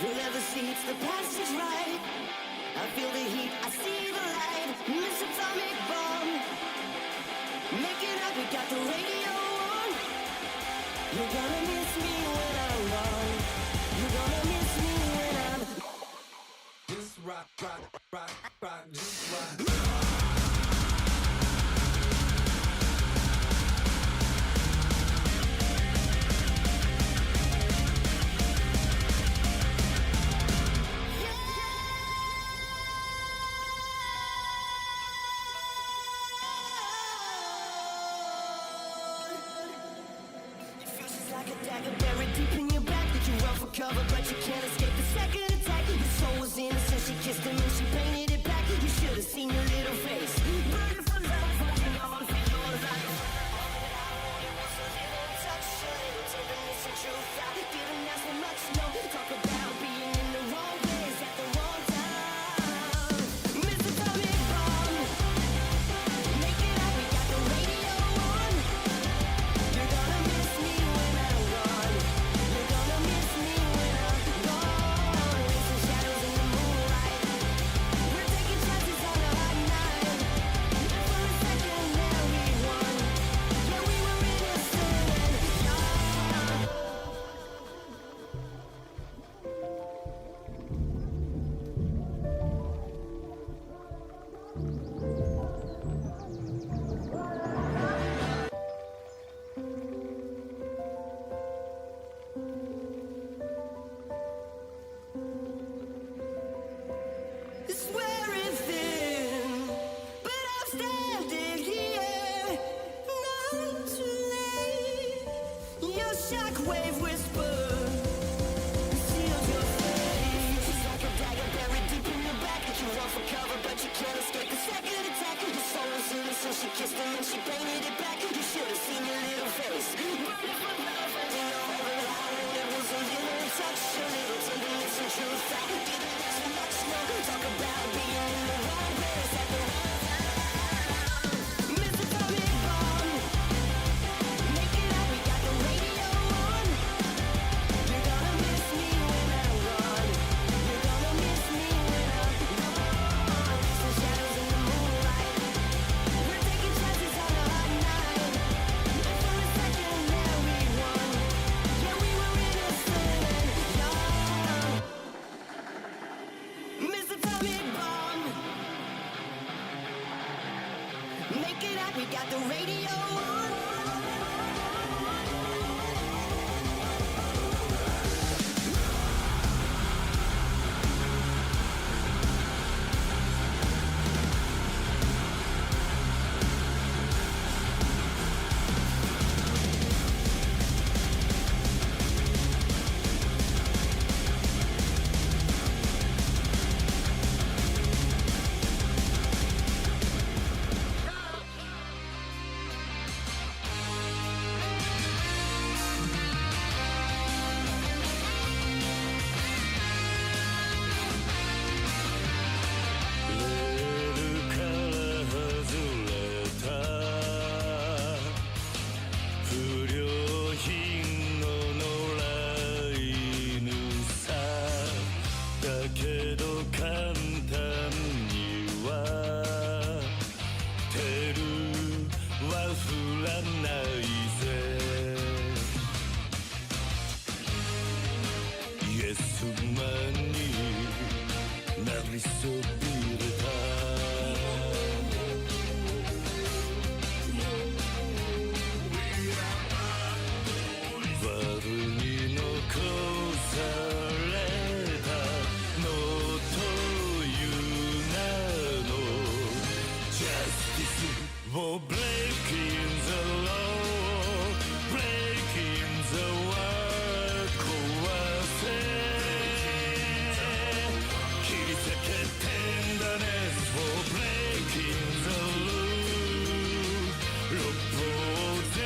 The leather seats, the passage right. I feel the heat, I see the light. Miss atomic bomb. Make it up, we got the radio on. You're gonna miss me when I'm gone. You're gonna miss me when I'm. Just rock, rock, rock, rock, just rock. Cover, but you can't escape the second attack. Your soul was innocent, she kissed him and she painted it back. You should have seen your little face. Burning for love, holding on for your life. All it was a little touch, a little tenderness and truth. I didn't ask for much, no. Talk about being in the wrong place at the wrong time. Mr. Atomic Bomb, make it up, we got the radio on. You're gonna miss me when I'm gone. You're gonna miss me. Shockwave whisper seals your face. It's like a dagger buried deep in your back. You run for cover, but you can't escape the second attack. Your soul was innocent, she kissed him and she painted it back. You should have seen your little face. Burning for love, and you know that it was a little touch, a little tenderness and truth. I didn't ask for much, no. Talk about being in the wrong place at the wrong time. Mr. Atomic Bomb, make it up, we got the radio. We got the radio on. For breaking the law, breaking the world 壊せ切り裂けてんだね For breaking the rule 六法全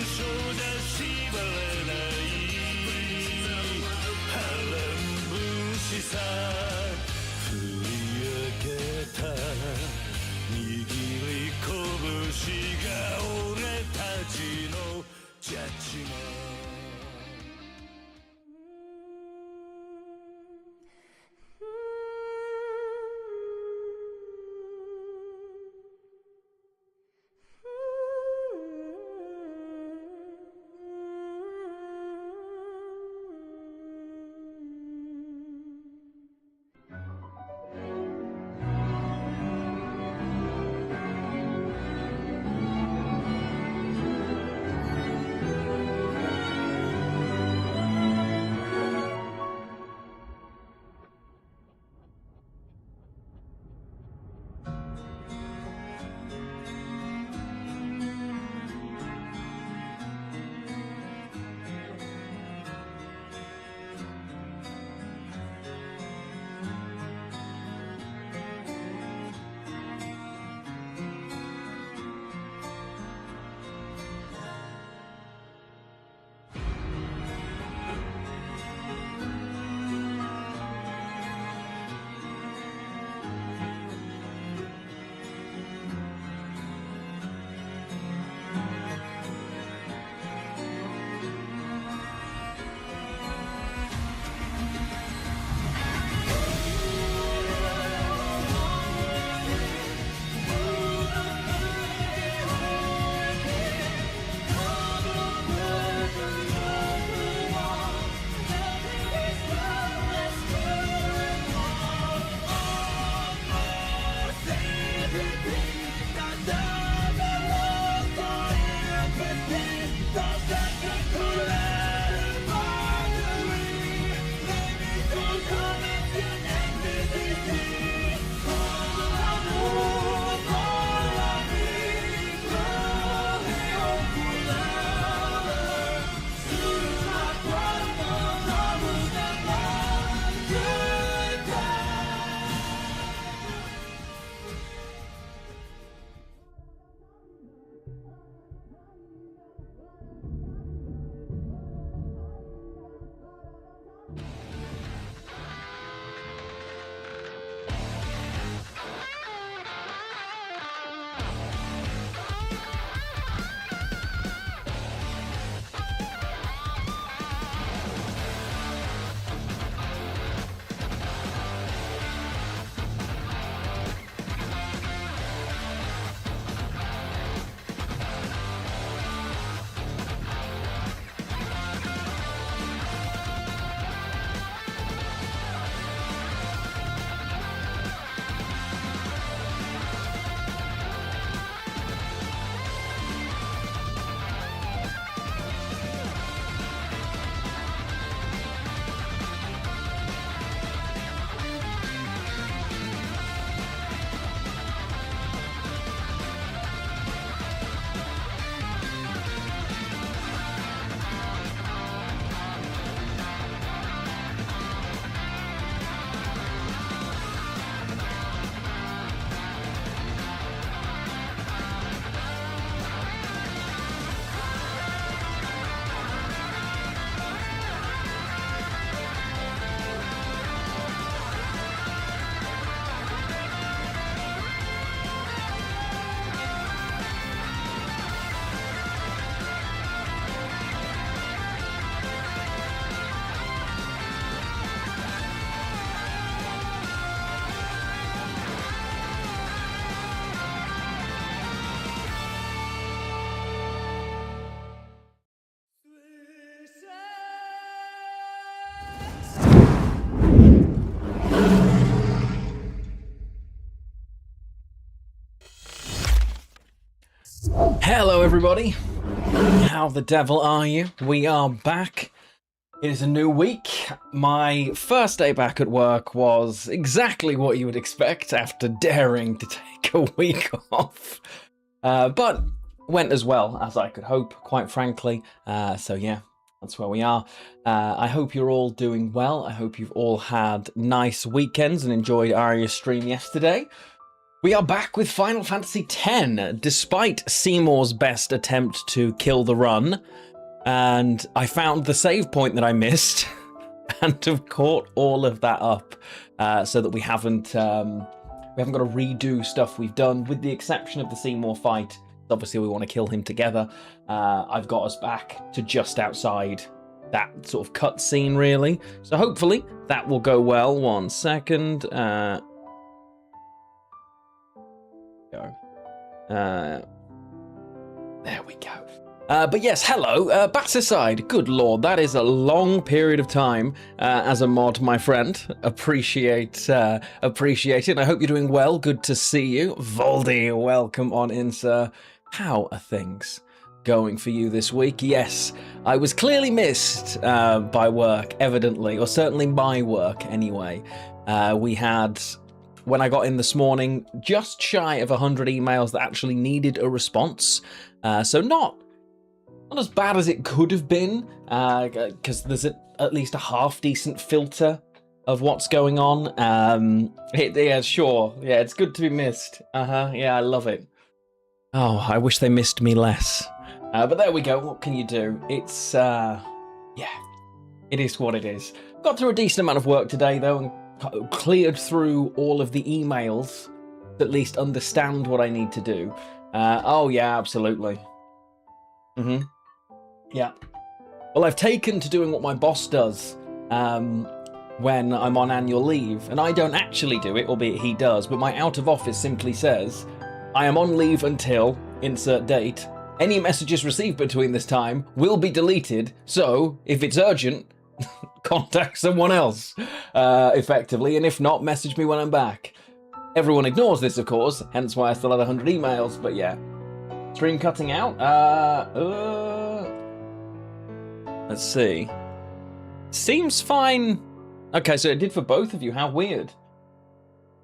書じゃ縛れない波乱分子さ振り上げた握り拳が Hello everybody, how the devil are you? We are back. It is a new week. My first day back at work was exactly what you would expect after daring to take a week off. But went as well as I could hope, quite frankly. So yeah, that's where we are. I hope you're all doing well. I hope you've all had nice weekends and enjoyed Arya's stream yesterday. We are back with Final Fantasy X, despite Seymour's best attempt to kill the run. And I found the save point that I missed and have caught all of that up so that we haven't got to redo stuff we've done, with the exception of the Seymour fight. Obviously, we want to kill him together. I've got us back to just outside that sort of cutscene, really. So hopefully that will go well. 1 second. There we go. But yes, hello, bats aside. Good lord, that is a long period of time as a mod, my friend. Appreciate it. I hope you're doing well. Good to see you. Voldy, welcome on in, sir. How are things going for you this week? Yes, I was clearly missed by work, evidently, or certainly my work anyway. We had, when I got in this morning, just shy of 100 emails that actually needed a response. So not as bad as it could have been, because there's at least a half-decent filter of what's going on. Yeah, sure. Yeah, it's good to be missed. Yeah, I love it. Oh, I wish they missed me less. But there we go. What can you do? It's, yeah, it is what it is. Got through a decent amount of work today, though, and cleared through all of the emails to at least understand what I need to do. Oh, yeah, absolutely. Yeah. Well, I've taken to doing what my boss does when I'm on annual leave, and I don't actually do it, albeit he does, but my out of office simply says, I am on leave until, insert date, any messages received between this time will be deleted, so if it's urgent, contact someone else, effectively, and if not, message me when I'm back. Everyone ignores this, of course, hence why I still had 100 emails, but yeah. Stream cutting out? Let's see. Seems fine. Okay, so it did for both of you. How weird.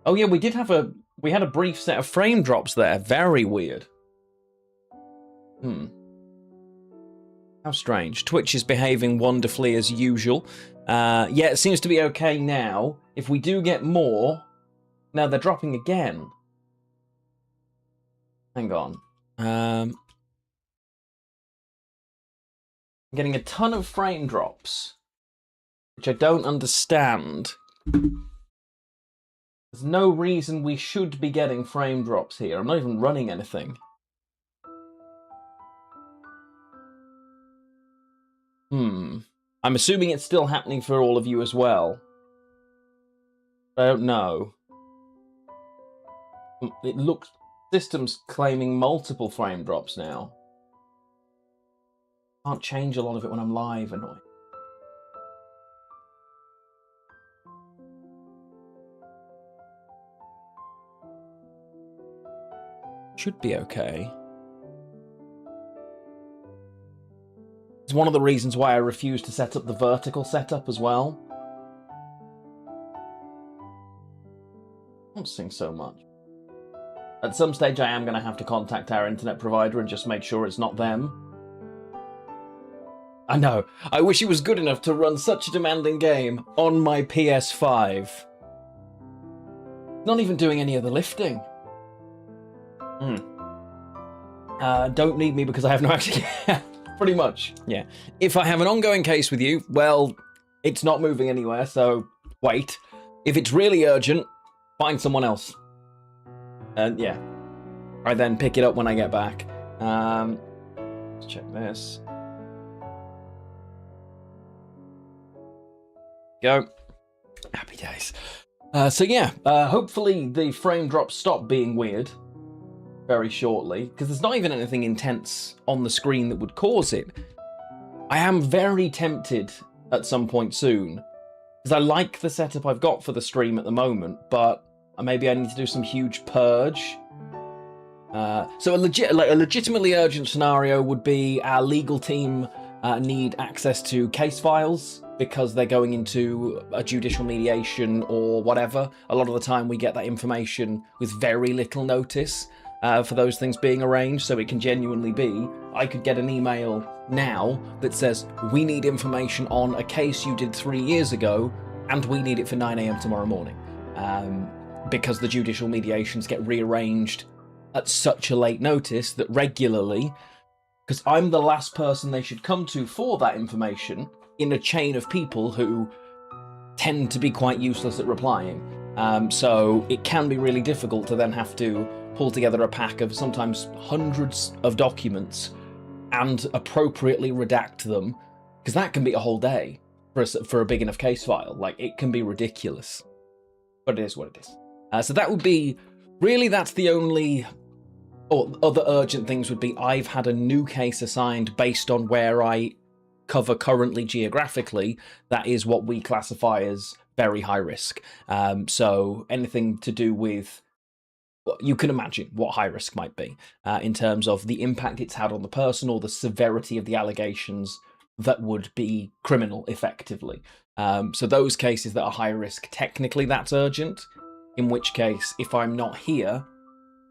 Oh yeah, we had a brief set of frame drops there. Very weird. How strange. Twitch is behaving wonderfully as usual. Yeah, it seems to be okay now. If we do get more... Now they're dropping again. Hang on. I'm getting a ton of frame drops, which I don't understand. There's no reason we should be getting frame drops here. I'm not even running anything. I'm assuming it's still happening for all of you as well. I don't know. It looks... System's claiming multiple frame drops now. Can't change a lot of it when I'm live, annoying. Should be okay. It's one of the reasons why I refuse to set up the vertical setup as well. Don't sing so much. At some stage I am going to have to contact our internet provider and just make sure it's not them. I know, I wish it was good enough to run such a demanding game on my PS5. Not even doing any of the lifting. Don't need me because I have no action. Pretty much, yeah. If I have an ongoing case with you, well, it's not moving anywhere, so wait. If it's really urgent, find someone else. And yeah, I then pick it up when I get back. Let's check this. Go. Happy days. So yeah, hopefully the frame drops stop being weird very shortly, because there's not even anything intense on the screen that would cause it. I am very tempted at some point soon, because I like the setup I've got for the stream at the moment, but maybe I need to do some huge purge So a legitimately urgent scenario would be our legal team need access to case files because they're going into a judicial mediation or whatever. A lot of the time we get that information with very little notice for those things being arranged, so it can genuinely be, I could get an email now that says, we need information on a case you did 3 years ago, and we need it for 9 a.m. tomorrow morning. Because the judicial mediations get rearranged at such a late notice that regularly, because I'm the last person they should come to for that information in a chain of people who tend to be quite useless at replying. So it can be really difficult to then have to pull together a pack of sometimes hundreds of documents and appropriately redact them, because that can be a whole day for a big enough case file. Like, it can be ridiculous. But it is what it is. So that would be, really that's the only, or other urgent things would be, I've had a new case assigned based on where I cover currently geographically. That is what we classify as very high risk. So anything to do with, well, you can imagine what high risk might be in terms of the impact it's had on the person or the severity of the allegations that would be criminal effectively. So those cases that are high risk, technically that's urgent, in which case if I'm not here,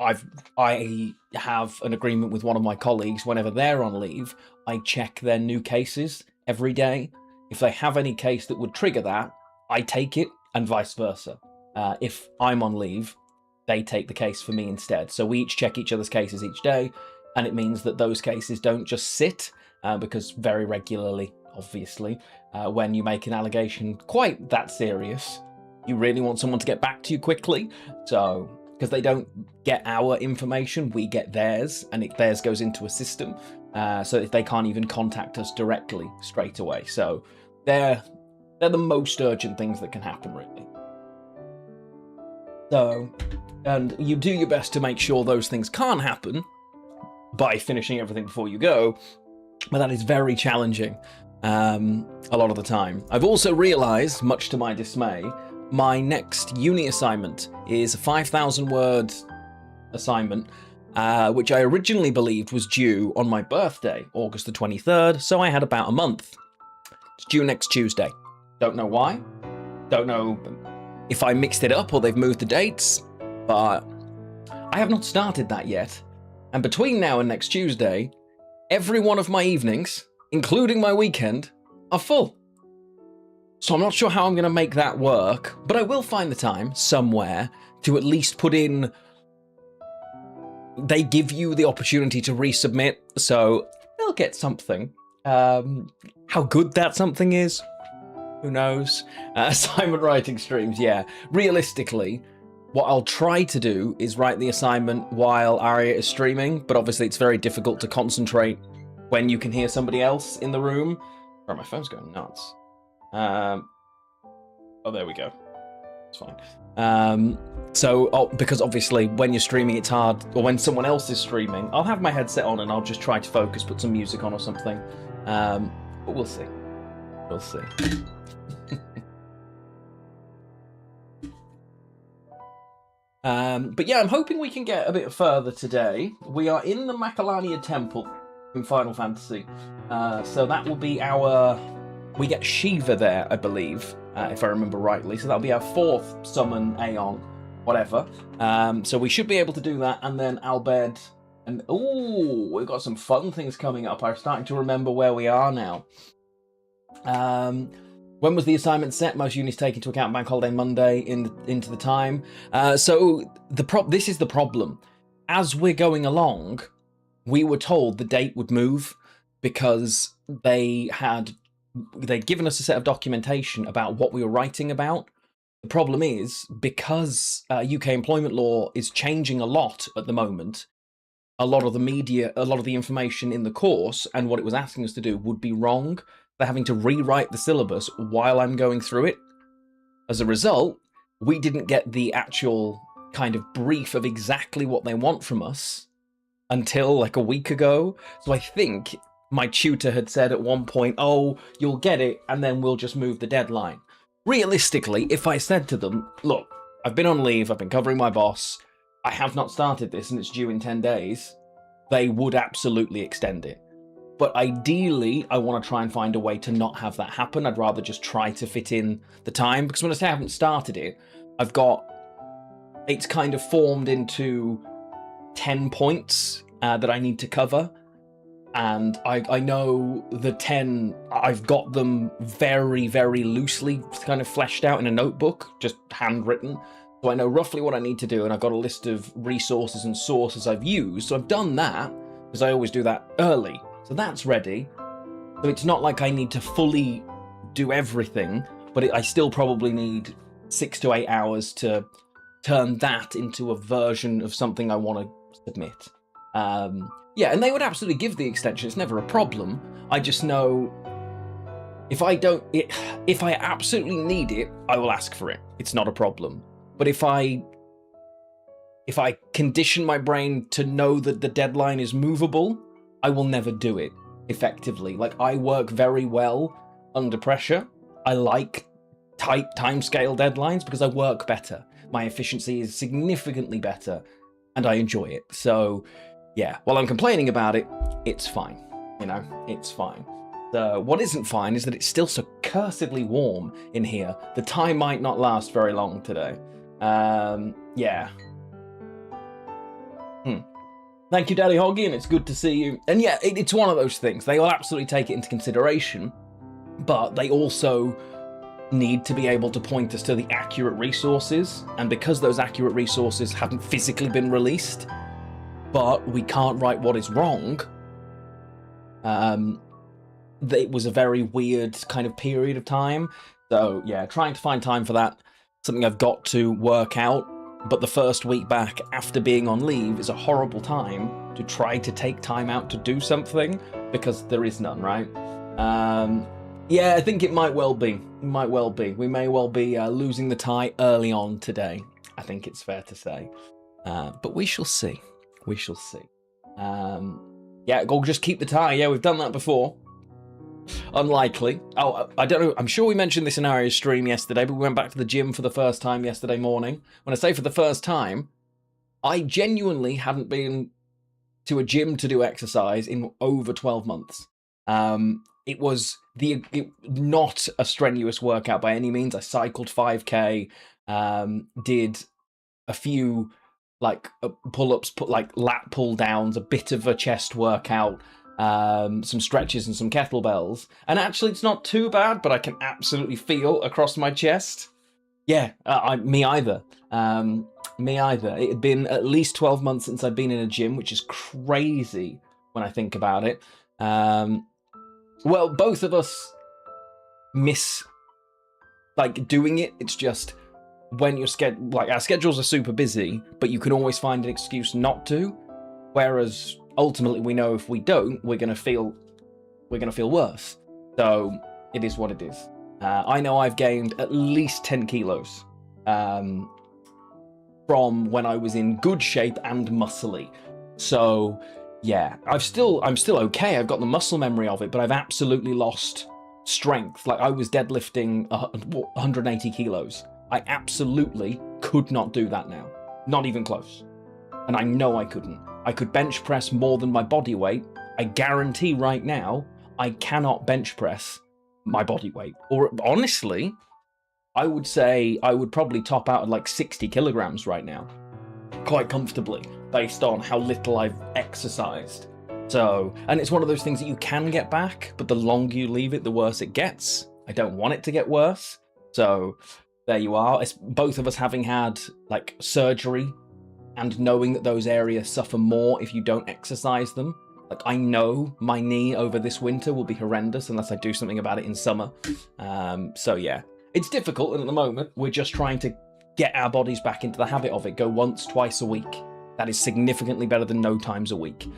I have an agreement with one of my colleagues. Whenever they're on leave, I check their new cases every day. If they have any case that would trigger that, I take it, and vice versa. If I'm on leave, they take the case for me instead. So we each check each other's cases each day, and it means that those cases don't just sit, because very regularly, obviously, when you make an allegation quite that serious, you really want someone to get back to you quickly. So, because they don't get our information, we get theirs, and theirs goes into a system, so if they can't even contact us directly straight away. So they're the most urgent things that can happen, really. So, and you do your best to make sure those things can't happen by finishing everything before you go, but that is very challenging a lot of the time. I've also realised, much to my dismay, my next uni assignment is a 5,000 word assignment, which I originally believed was due on my birthday, August the 23rd, so I had about a month. It's due next Tuesday. Don't know why. Don't know if I mixed it up or they've moved the dates, but I have not started that yet. And between now and next Tuesday, every one of my evenings, including my weekend, are full. So I'm not sure how I'm going to make that work, but I will find the time somewhere to at least put in. They give you the opportunity to resubmit, so they'll get something. How good that something is, who knows? Assignment writing streams, yeah. Realistically, what I'll try to do is write the assignment while Aria is streaming, but obviously it's very difficult to concentrate when you can hear somebody else in the room. Oh, my phone's going nuts. Oh, there we go. It's fine. Because obviously when you're streaming it's hard, or when someone else is streaming, I'll have my headset on and I'll just try to focus, put some music on or something. But we'll see. We'll see. But yeah, I'm hoping we can get a bit further today. We are in the Macalania Temple in Final Fantasy. So that will be our... We get Shiva there, I believe, if I remember rightly. So that'll be our 4th summon Aeon, whatever. So we should be able to do that, and then Albed. And ooh, we've got some fun things coming up. I'm starting to remember where we are now. When was the assignment set? Most unis take into account Bank Holiday Monday into the time. So this is the problem. As we're going along, we were told the date would move because they'd given us a set of documentation about what we were writing about. The problem is, because UK employment law is changing a lot at the moment, a lot of the media, a lot of the information in the course and what it was asking us to do would be wrong. They're having to rewrite the syllabus while I'm going through it. As a result, we didn't get the actual kind of brief of exactly what they want from us until like a week ago. So I think my tutor had said at one point, oh, you'll get it, and then we'll just move the deadline. Realistically, if I said to them, look, I've been on leave, I've been covering my boss, I have not started this and it's due in 10 days, they would absolutely extend it. But ideally, I want to try and find a way to not have that happen. I'd rather just try to fit in the time, because when I say I haven't started it, it's kind of formed into 10 points that I need to cover. And I know the 10, I've got them very, very loosely kind of fleshed out in a notebook, just handwritten. So I know roughly what I need to do, and I've got a list of resources and sources I've used. So I've done that, because I always do that early. So that's ready. So it's not like I need to fully do everything, but I still probably need 6 to 8 hours to turn that into a version of something I want to submit. Yeah, and they would absolutely give the extension. It's never a problem. I just know if I absolutely need it, I will ask for it. It's not a problem. But if I condition my brain to know that the deadline is movable, I will never do it effectively. Like, I work very well under pressure. I like tight timescale deadlines because I work better. My efficiency is significantly better, and I enjoy it. So, yeah, while I'm complaining about it, it's fine. You know, it's fine. What isn't fine is that it's still so cursedly warm in here. The time might not last very long today. Yeah. Thank you, Daddy Hoggy, and it's good to see you. And yeah, it's one of those things. They will absolutely take it into consideration, but they also need to be able to point us to the accurate resources. And because those accurate resources haven't physically been released, but we can't write what is wrong, it was a very weird kind of period of time. So yeah, trying to find time for that, something I've got to work out. But the first week back after being on leave is a horrible time to try to take time out to do something, because there is none, right? Yeah, I think it might well be. It might well be. We may well be losing the tie early on today. I think it's fair to say. But we shall see. We shall see. Yeah, go just keep the tie. Yeah, we've done that before. Unlikely. Oh, I don't know. I'm sure we mentioned this in our stream yesterday, but we went back to the gym for the first time yesterday morning. When I say for the first time, I genuinely hadn't been to a gym to do exercise in over 12 months. It was not a strenuous workout by any means. I cycled 5k, did a few pull-ups, lat pull downs, a bit of a chest workout, some stretches and some kettlebells. And actually it's not too bad, but I can absolutely feel across my chest. Yeah, me either. Me either. It had been at least 12 months since I'd been in a gym, which is crazy when I think about it. Well, both of us miss doing it. It's just when you're our schedules are super busy, but you can always find an excuse not to. Whereas ultimately, we know if we don't, we're gonna feel worse. So it is what it is. I know I've gained at least 10 kilos from when I was in good shape and muscly. So yeah, I'm still okay. I've got the muscle memory of it, but I've absolutely lost strength. Like, I was deadlifting 180 kilos. I absolutely could not do that now. Not even close. And I know I couldn't. I could bench press more than my body weight. I guarantee right now, I cannot bench press my body weight. Or honestly, I would say I would probably top out at 60 kilograms right now. Quite comfortably, based on how little I've exercised. So, and it's one of those things that you can get back, but the longer you leave it, the worse it gets. I don't want it to get worse. So there you are. It's both of us having had surgery and knowing that those areas suffer more if you don't exercise them. I know my knee over this winter will be horrendous unless I do something about it in summer. So yeah, it's difficult, and at the moment we're just trying to get our bodies back into the habit of it. Go once, twice a week. That is significantly better than no times a week.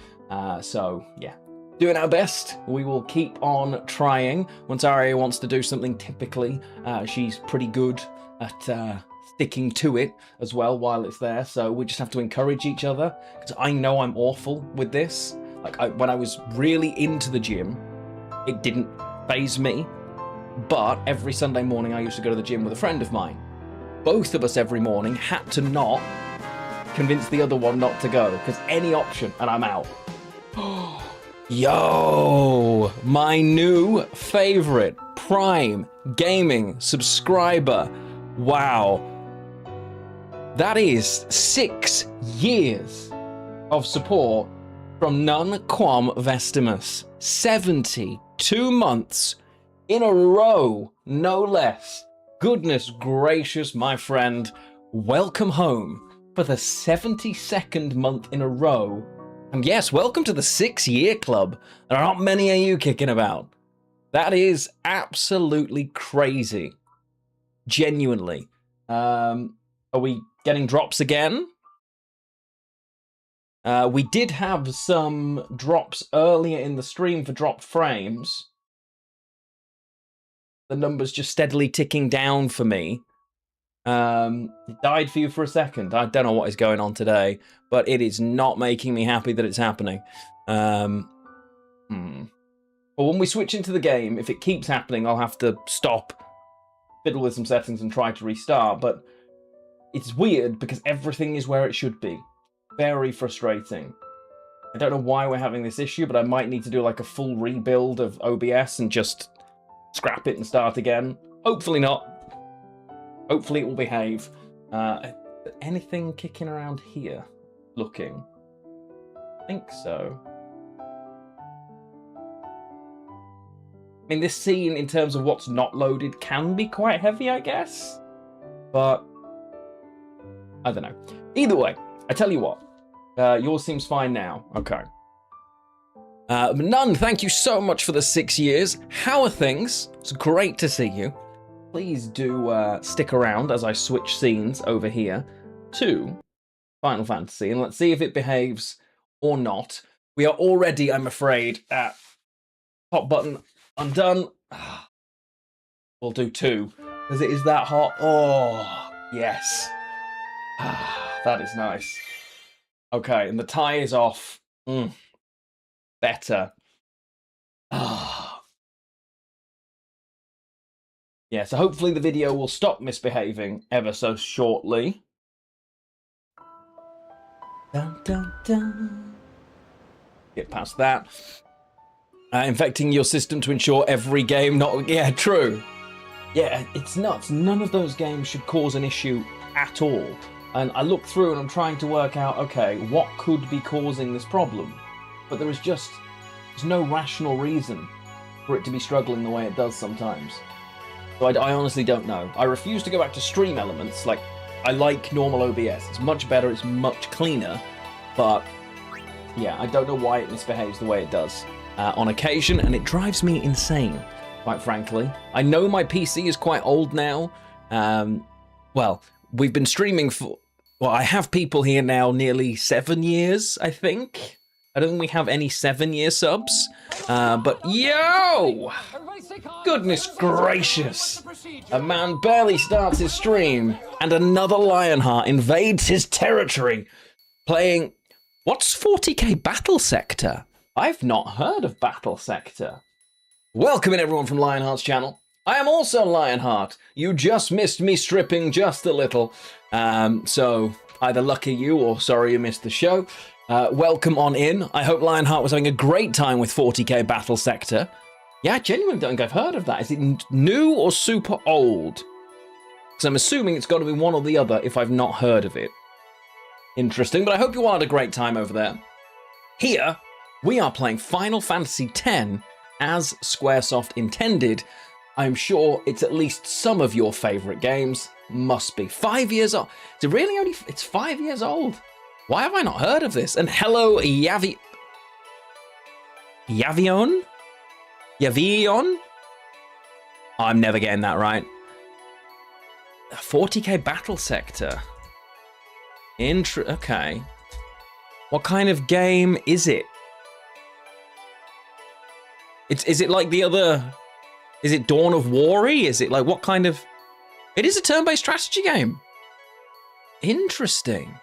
So yeah, doing our best. We will keep on trying. Once Aria wants to do something, typically she's pretty good at sticking to it as well while it's there. So we just have to encourage each other, because I know I'm awful with this. When I was really into the gym, it didn't faze me. But every Sunday morning I used to go to the gym with a friend of mine. Both of us every morning had to not convince the other one not to go, because any option, and I'm out. Yo, my new favorite Prime Gaming subscriber. Wow. That is 6 years of support from None Quam Vestimus. 72 months in a row, no less. Goodness gracious, my friend. Welcome home for the 72nd month in a row. And yes, welcome to the 6-year club. There aren't many of you kicking about. That is absolutely crazy. Genuinely. Are we getting drops again? We did have some drops earlier in the stream for dropped frames. The number's just steadily ticking down for me. It died for you for a second. I don't know what is going on today, but it is not making me happy that it's happening. Well, when we switch into the game, if it keeps happening, I'll have to stop, fiddle with some settings and try to restart, but it's weird because everything is where it should be. Very frustrating. I don't know why we're having this issue, but I might need to do like a full rebuild of OBS and just scrap it and start again. Hopefully not. Hopefully it will behave. Anything kicking around here? Looking. I think so. I mean, this scene, in terms of what's not loaded, can be quite heavy, I guess. But I don't know. Either way, I tell you what. Yours seems fine now. Okay. None, thank you so much for the 6 years. How are things? It's great to see you. Please do stick around as I switch scenes over here to Final Fantasy, and let's see if it behaves or not. We are already, I'm afraid, at hot button undone. We'll do 2, because it is that hot. Oh, yes. That is nice. Okay, and the tie is off. Better. Yeah, so hopefully the video will stop misbehaving ever so shortly. Dun, dun, dun. Get past that. Infecting your system to ensure every game not... Yeah, true. Yeah, it's nuts. None of those games should cause an issue at all. And I look through and I'm trying to work out, okay, what could be causing this problem? But there's no rational reason for it to be struggling the way it does sometimes. So I honestly don't know. I refuse to go back to stream elements. Like, I like normal OBS. It's much better, it's much cleaner. But, yeah, I don't know why it misbehaves the way it does on occasion, and it drives me insane, quite frankly. I know my PC is quite old now. Well, we've been streaming for... Well, I have people here now nearly 7 years, I think. I don't think we have any 7-year subs. But, yo! Goodness gracious! A man barely starts his stream, and another Lionheart invades his territory, playing... What's 40k Battle Sector? I've not heard of Battle Sector. Welcome in everyone from Lionheart's channel. I am also Lionheart. You just missed me stripping just a little. So, either lucky you or sorry you missed the show. Welcome on in. I hope Lionheart was having a great time with 40k Battle Sector. Yeah, I genuinely don't think I've heard of that. Is it new or super old? Because I'm assuming it's got to be one or the other if I've not heard of it. Interesting, but I hope you all had a great time over there. Here, we are playing Final Fantasy X as SquareSoft Intended. I'm sure it's at least some of your favourite games. Must be. 5 years old. Is it really only... It's 5 years old. Why have I not heard of this? And hello, Yavion? Yavion? I'm never getting that right. 40k Battle Sector. Okay. What kind of game is it? Is it like the other... Is it Dawn of War-y? Is it like what kind of... It is a turn-based strategy game. Interesting.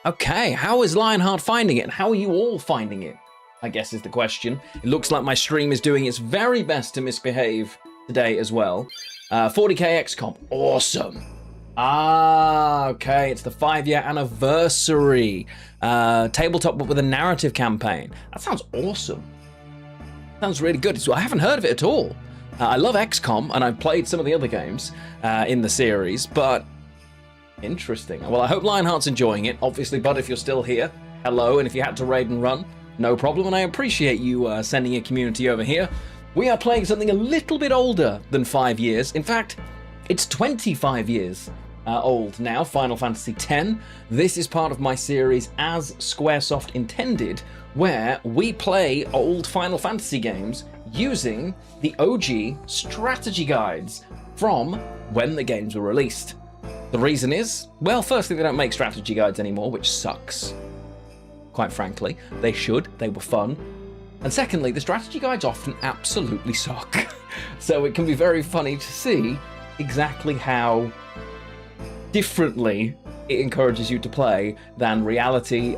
Okay, how is Lionheart finding it? And how are you all finding it? I guess is the question. It looks like my stream is doing its very best to misbehave today as well. 40k XComp. Awesome. Ah, okay. It's the 5-year anniversary. Tabletop, but with a narrative campaign. That sounds awesome. Sounds really good. So I haven't heard of it at all. I love XCOM, and I've played some of the other games in the series, but interesting. Well, I hope Lionheart's enjoying it. Obviously, Bud, if you're still here, hello. And if you had to raid and run, no problem. And I appreciate you sending your community over here. We are playing something a little bit older than 5 years. In fact, it's 25 years old now, Final Fantasy X. This is part of my series As SquareSoft Intended, where we play old Final Fantasy games using the OG strategy guides from when the games were released. The reason is, well, firstly, they don't make strategy guides anymore, which sucks. Quite frankly, they should. They were fun. And secondly, the strategy guides often absolutely suck. So it can be very funny to see exactly how differently it encourages you to play than reality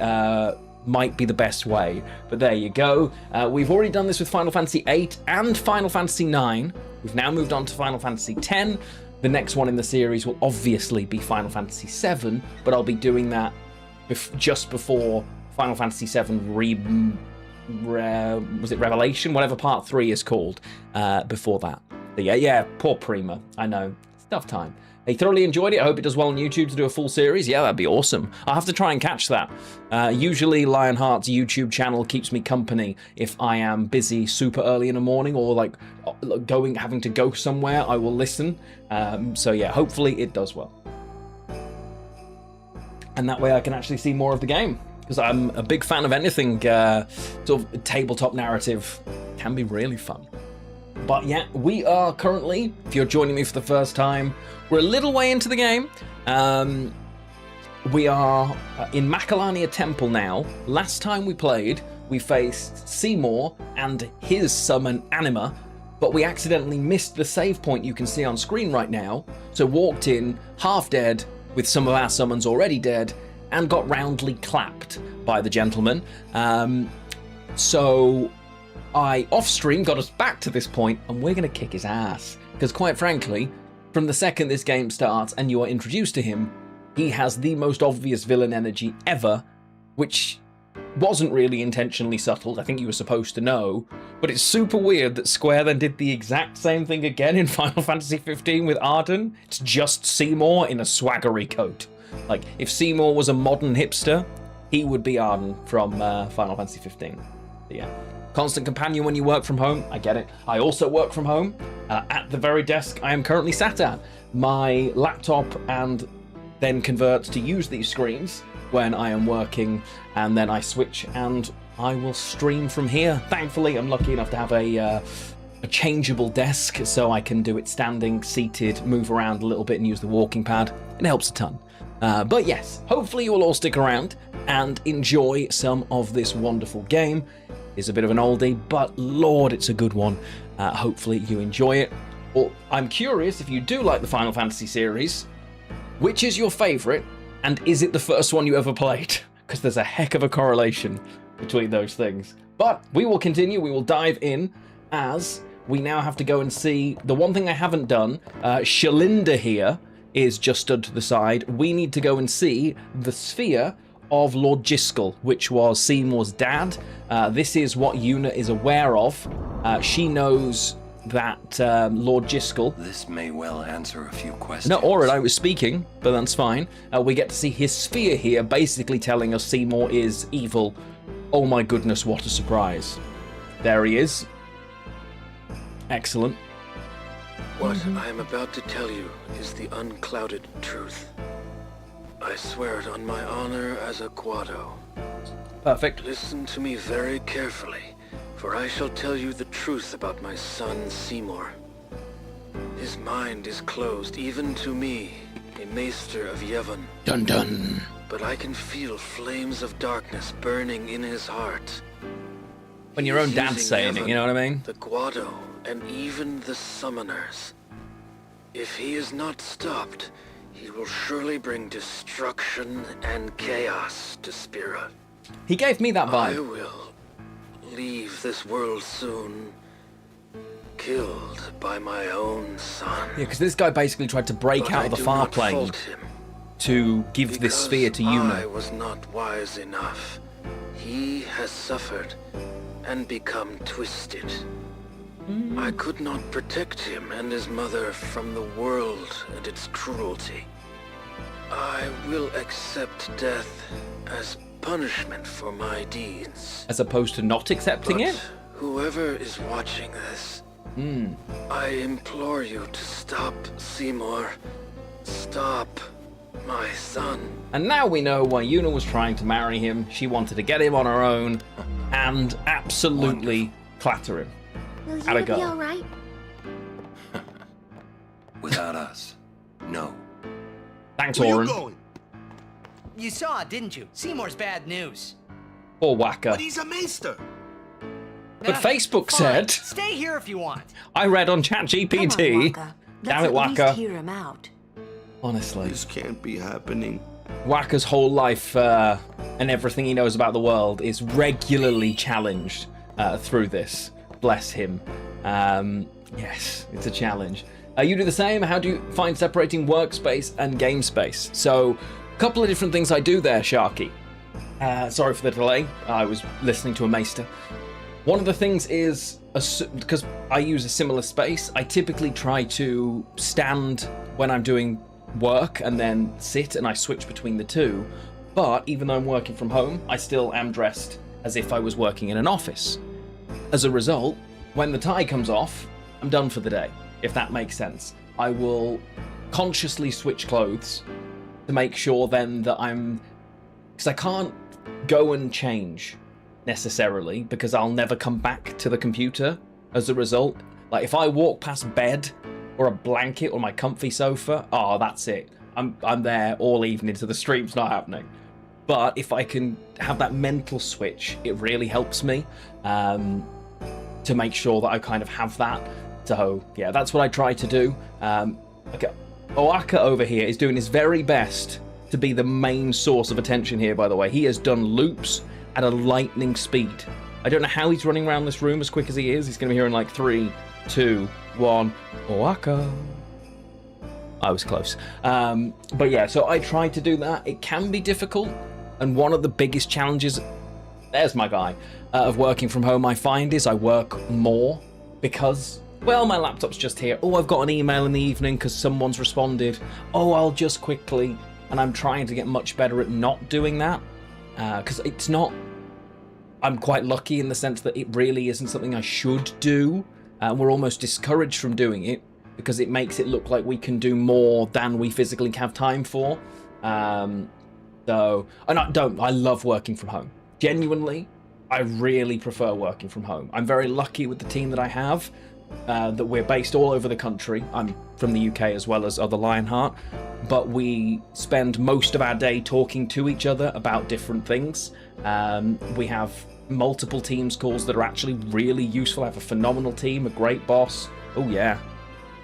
might be the best way. But there you go. We've already done this with Final Fantasy VIII and Final Fantasy IX. We've now moved on to Final Fantasy X. The next one in the series will obviously be Final Fantasy VII, but I'll be doing that just before Final Fantasy VII was it Revelation? Whatever Part 3 is called, before that. But yeah, poor Prima. I know. It's a tough time. I thoroughly enjoyed it. I hope it does well on YouTube to do a full series. Yeah, that'd be awesome. I'll have to try and catch that. Usually Lionheart's YouTube channel keeps me company if I am busy super early in the morning or like having to go somewhere. I will listen. So yeah, hopefully it does well. And that way I can actually see more of the game, because I'm a big fan of anything sort of tabletop narrative. Can be really fun. But yeah, we are currently, if you're joining me for the first time, we're a little way into the game. We are in Macalania Temple now. Last time we played, we faced Seymour and his summon Anima, but we accidentally missed the save point you can see on screen right now, so walked in half dead with some of our summons already dead and got roundly clapped by the gentleman. So I, off-stream, got us back to this point, and we're going to kick his ass. Because quite frankly, from the second this game starts and you are introduced to him, he has the most obvious villain energy ever, which wasn't really intentionally subtle. I think you were supposed to know. But it's super weird that Square then did the exact same thing again in Final Fantasy 15 with Arden. It's just Seymour in a swaggery coat. Like, if Seymour was a modern hipster, he would be Arden from Final Fantasy 15. But yeah. Constant companion when you work from home, I get it. I also work from home at the very desk I am currently sat at. My laptop and then converts to use these screens when I am working, and then I switch and I will stream from here. Thankfully, I'm lucky enough to have a changeable desk, so I can do it standing, seated, move around a little bit and use the walking pad. It helps a ton. But yes, hopefully you will all stick around and enjoy some of this wonderful game. It's a bit of an oldie, but Lord, it's a good one. Hopefully you enjoy it. Or I'm curious, if you do like the Final Fantasy series, which is your favourite, and is it the first one you ever played? Because there's a heck of a correlation between those things. But we will continue, we will dive in, as we now have to go and see the one thing I haven't done. Shalinda here is just stood to the side. We need to go and see the sphere of Lord Jiskel, which was Seymour's dad. This is what Yuna is aware of. She knows that Lord Jiskel... This may well answer a few questions. No, Orid, I was speaking, but that's fine. We get to see his sphere here, basically telling us Seymour is evil. Oh my goodness, what a surprise. There he is. Excellent. What I am about to tell you is the unclouded truth. I swear it on my honor as a Guado. Perfect. Listen to me very carefully, for I shall tell you the truth about my son Seymour. His mind is closed even to me, a maester of Yevon. Dun dun. But I can feel flames of darkness burning in his heart. When your own He's dad's using saying it, Yevon, you know what I mean? The Guado, and even the summoners. If he is not stopped, he will surely bring destruction and chaos to Spira. He gave me that I vibe. will leave this world soon. killed by my own son. Yeah, because this guy basically tried to break But out I of the do far not plane fault him, to give this sphere to because I Yuna. was not wise enough. He has suffered and become twisted. I could not protect him and his mother from the world and its cruelty. I will accept death as punishment for my deeds. As opposed to not accepting But it? whoever is watching this, I implore you to stop Seymour. Stop my son. And now we know why Yuna was trying to marry him. She wanted to get him on her own and absolutely clatter him. Will How'd you it go? be all right? Without us, no. Thanks, Where you Oren. going? You saw it, didn't you? Seymour's bad news. Poor Waka. But he's a maester. But Ah, Facebook fine. said, Stay here if you want. I read on Come on, ChatGPT. Waka. Damn Let's it, at Waka. least hear him out. Honestly. This can't be happening. Waka's whole life and everything he knows about the world is regularly challenged through this. Bless him. Yes, it's a challenge. You do the same. How do you find separating workspace and game space? So, a couple of different things I do there, Sharky. Sorry for the delay. I was listening to a maester. One of the things is, because I use a similar space, I typically try to stand when I'm doing work and then sit, and I switch between the two. But even though I'm working from home, I still am dressed as if I was working in an office. As a result, when the tie comes off, I'm done for the day, if that makes sense. I will consciously switch clothes to make sure then that because I can't go and change necessarily, because I'll never come back to the computer as a result. Like if I walk past bed or a blanket or my comfy sofa, oh, that's it. I'm there all evening, so the stream's not happening. But if I can have that mental switch, it really helps me to make sure that I kind of have that. So yeah, that's what I try to do. Okay. Oaka over here is doing his very best to be the main source of attention here, by the way. He has done loops at a lightning speed. I don't know how he's running around this room as quick as he is. He's going to be here in like 3, 2, 1. Oaka. I was close. But yeah, so I try to do that. It can be difficult. And one of the biggest challenges, there's my guy, of working from home, I find is I work more because, well, my laptop's just here. Oh, I've got an email in the evening because someone's responded. Oh, I'll just quickly. And I'm trying to get much better at not doing that because it's not. I'm quite lucky in the sense that it really isn't something I should do. We're almost discouraged from doing it because it makes it look like we can do more than we physically have time for. So, and I love working from home. Genuinely, I really prefer working from home. I'm very lucky with the team that I have, that we're based all over the country. I'm from the UK as well as other Lionheart, but we spend most of our day talking to each other about different things. We have multiple Teams calls that are actually really useful. I have a phenomenal team, a great boss. Oh yeah,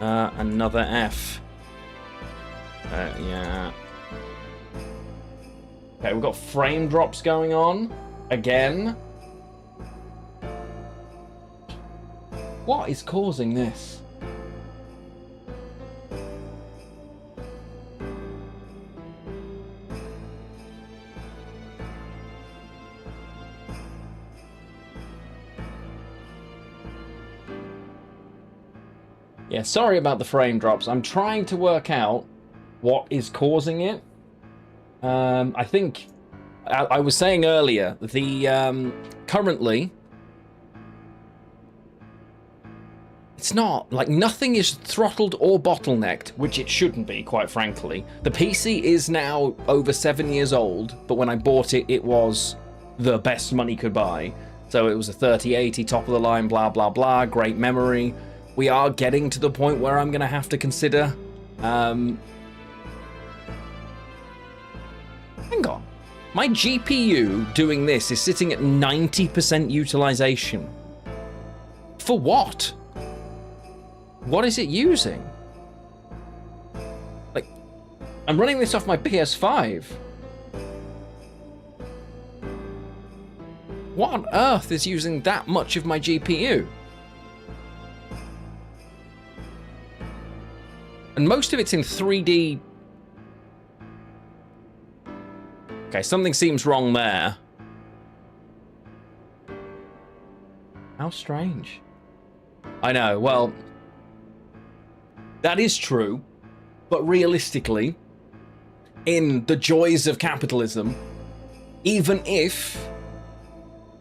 another F. Yeah. Okay, we've got frame drops going on again. What is causing this? Yeah, sorry about the frame drops. I'm trying to work out what is causing it. I think I was saying earlier, the currently it's not like nothing is throttled or bottlenecked, which it shouldn't be, quite frankly. The PC is now over 7 years old, but when I bought it, it was the best money could buy. So it was a 3080 top of the line, blah blah blah, great memory. We are getting to the point where I'm going to have to consider. Hang on. My GPU doing this is sitting at 90% utilization. For what? What is it using? Like, I'm running this off my PS5. What on earth is using that much of my GPU? And most of it's in 3D. Okay, something seems wrong there. How strange. I know, well, that is true, but realistically, in the joys of capitalism, even if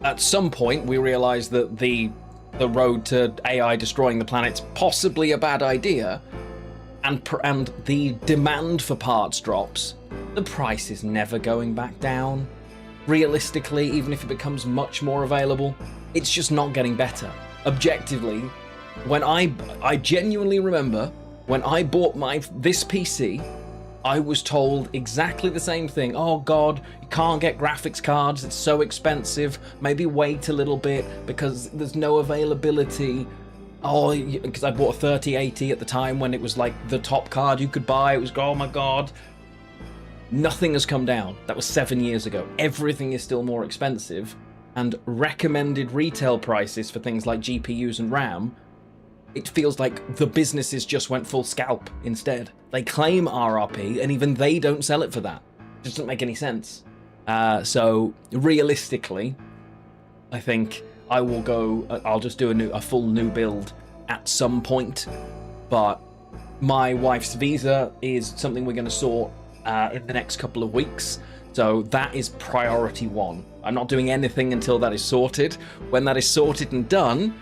at some point we realize that the road to AI destroying the planet's possibly a bad idea, and the demand for parts drops, the price is never going back down. Realistically, even if it becomes much more available, it's just not getting better. Objectively, when I genuinely remember when I bought this PC, I was told exactly the same thing. Oh God, you can't get graphics cards, it's so expensive, maybe wait a little bit because there's no availability. Oh, because I bought a 3080 at the time when it was like the top card you could buy. It was, oh my God. Nothing has come down. That was 7 years ago. Everything is still more expensive, and recommended retail prices for things like GPUs and RAM, it feels like the businesses just went full scalp instead. They claim RRP, and even they don't sell it for that. It doesn't make any sense. So realistically, I think I will go. I'll just do a full new build at some point. But my wife's visa is something we're going to sort in the next couple of weeks. So that is priority one. I'm not doing anything until that is sorted. When that is sorted and done,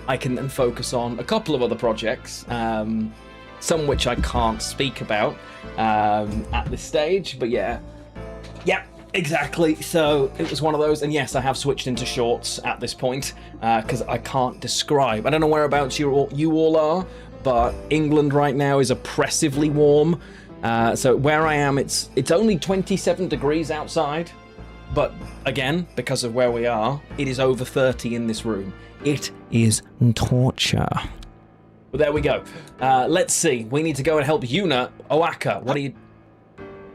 I can then focus on a couple of other projects, some which I can't speak about at this stage, but yeah, exactly. So it was one of those, and yes, I have switched into shorts at this point because I can't describe. I don't know whereabouts you all are, but England right now is oppressively warm. So where I am, it's only 27 degrees outside, but again, because of where we are, it is over 30 in this room. It is torture. But there we go. Let's see. We need to go and help Yuna. Oaka, what are you...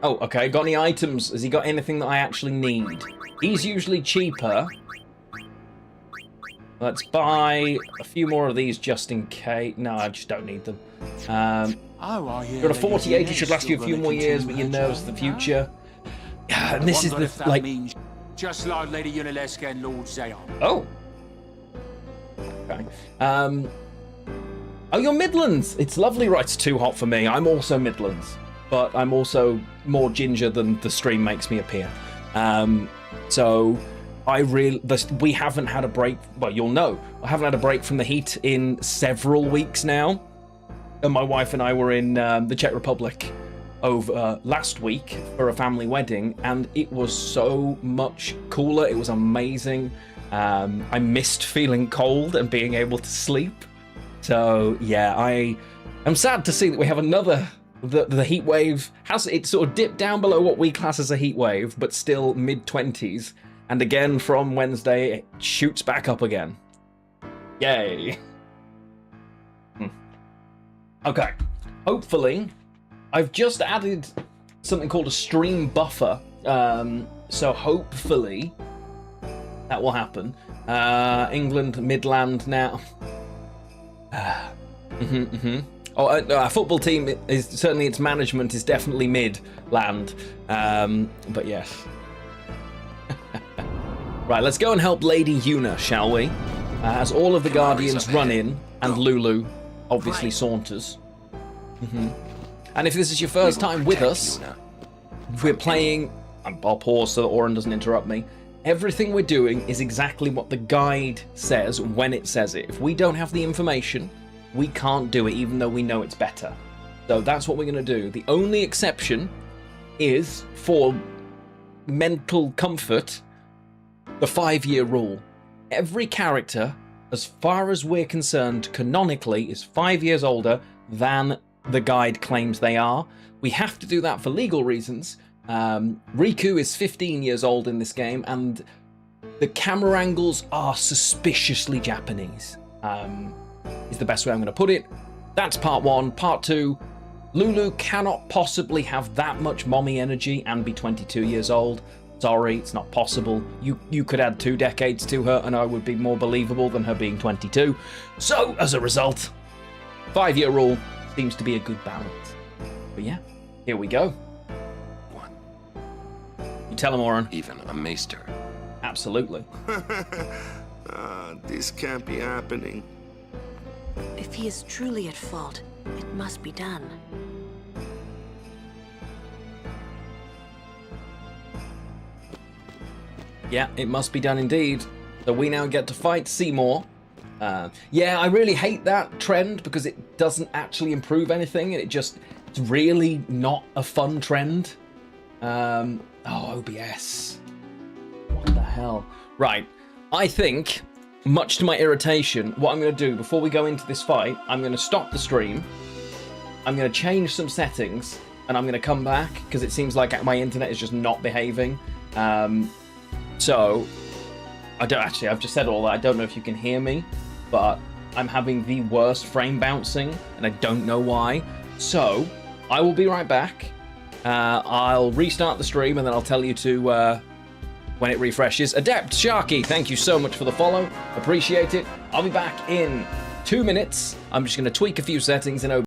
Oh, okay. Got any items? Has he got anything that I actually need? He's usually cheaper. Let's buy a few more of these just in case. No, I just don't need them. Got a 48. It should last you a few more years, but you're nervous of the future. And this is the, like... Just like Lady Unilesk and Lord Zayon. Oh. Okay. Oh, you're Midlands. It's lovely, right? It's too hot for me. I'm also Midlands, but I'm also more ginger than the stream makes me appear. So we haven't had a break. Well, you'll know. I haven't had a break from the heat in several weeks now. And my wife and I were in the Czech Republic over last week for a family wedding, and it was so much cooler. It was amazing. I missed feeling cold and being able to sleep. So yeah, I am sad to see that we have another. The heat wave it sort of dipped down below what we class as a heat wave, but still mid-20s. And again from Wednesday, it shoots back up again. Yay. Okay. Hopefully, I've just added something called a stream buffer. So hopefully that will happen. England, Midland now. Oh, our football team is certainly, its management is definitely Midland. But yes. Right, let's go and help Lady Yuna, shall we? As all of the Guardians run in, and Lulu obviously saunters. And if this is your first time with us, we're playing... I'll pause so that Oren doesn't interrupt me. Everything we're doing is exactly what the guide says when it says it. If we don't have the information, we can't do it, even though we know it's better. So that's what we're going to do. The only exception is, for mental comfort, the 5-year rule. Every character, as far as we're concerned, canonically, is 5 years older than the guide claims they are. We have to do that for legal reasons. Riku is 15 years old in this game, and the camera angles are suspiciously Japanese. Is the best way I'm going to put it. That's part one. Part two, Lulu cannot possibly have that much mommy energy and be 22 years old. Sorry, it's not possible. You could add 2 decades to her and I would be more believable than her being 22. So, as a result, 5-year rule, seems to be a good balance. But yeah, here we go. One. You tell him, Oren. Even a maester. Absolutely. This can't be happening. If he is truly at fault, it must be done. Yeah, it must be done indeed. So we now get to fight Seymour. Yeah, I really hate that trend because it doesn't actually improve anything, and it's really not a fun trend. Oh, OBS. What the hell? Right, I think, much to my irritation, what I'm going to do before we go into this fight, I'm going to stop the stream, I'm going to change some settings, and I'm going to come back, because it seems like my internet is just not behaving. So, I've just said all that, I don't know if you can hear me, but I'm having the worst frame bouncing, and I don't know why. So, I will be right back. I'll restart the stream, and then I'll tell you to, when it refreshes. Adept Sharky, thank you so much for the follow. Appreciate it. I'll be back in 2 minutes. I'm just going to tweak a few settings in OBS.